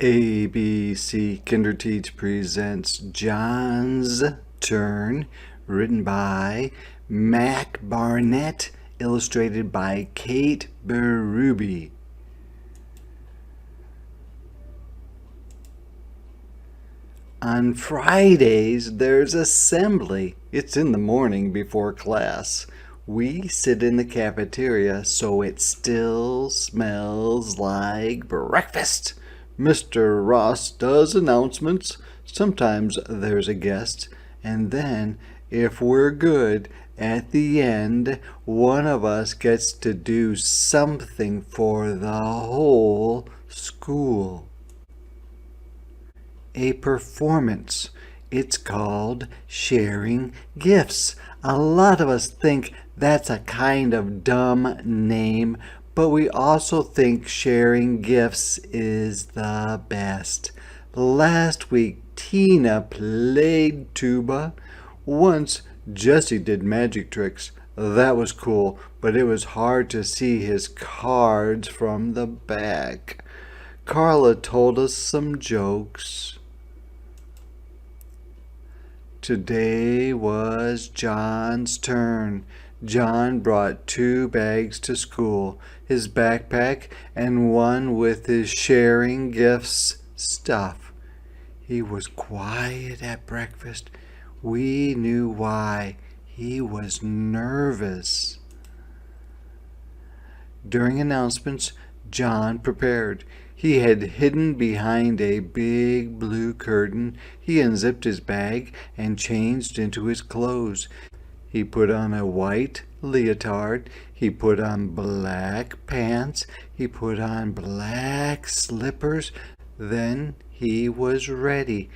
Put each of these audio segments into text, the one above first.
ABC Kinderteach presents John's Turn, written by Mac Barnett, illustrated by Kate Berube. On Fridays, there's assembly. It's in the morning before class. We sit in the cafeteria so it still smells like breakfast. Mr. Ross does announcements. Sometimes there's a guest. And then, if we're good, at the end, one of us gets to do something for the whole school. A performance. It's called sharing gifts. A lot of us think that's a kind of dumb name, but we also think sharing gifts is the best. Last week, Tina played tuba. Once, Jesse did magic tricks. That was cool, but it was hard to see his cards from the back. Carla told us some jokes. Today was John's turn. John brought 2 bags to school, his backpack and one with his sharing gifts stuff. He was quiet at breakfast. We knew why. He was nervous. During announcements, John prepared. He had hidden behind a big blue curtain. He unzipped his bag and changed into his clothes. He put on a white leotard. He put on black pants. He put on black slippers. Then he was ready.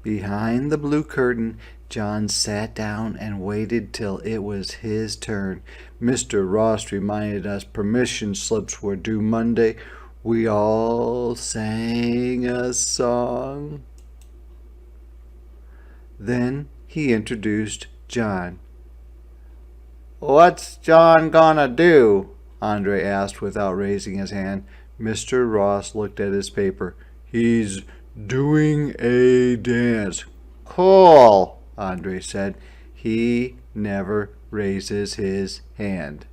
Behind the blue curtain, John sat down and waited till it was his turn. Mr. Ross reminded us permission slips were due Monday. We all sang a song. Then he introduced John. "What's John gonna do?" Andre asked without raising his hand. Mr. Ross looked at his paper. "He's doing a dance." "Cool," Andre said. He never raises his hand.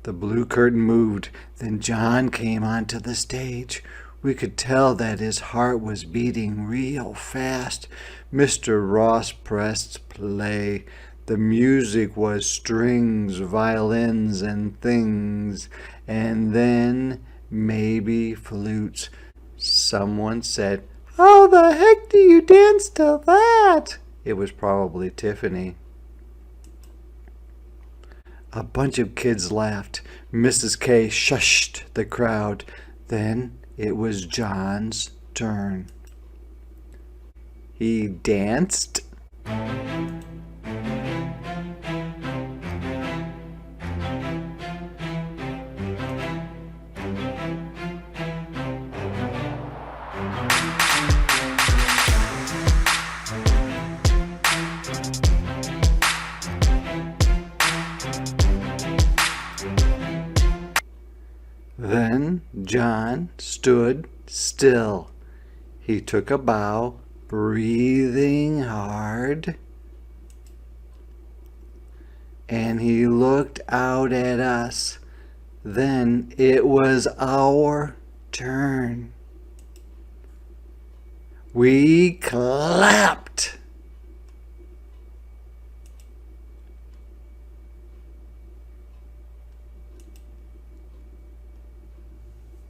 The blue curtain moved. Then John came onto the stage. We could tell that his heart was beating real fast. Mr. Ross pressed play. The music was strings, violins, and things, and then maybe flutes. Someone said, "How the heck do you dance to that?" It was probably Tiffany. A bunch of kids laughed. Mrs. K shushed the crowd. Then it was John's turn. He danced. Then John stood still. He took a bow, breathing hard, and he looked out at us. Then it was our turn. We clapped.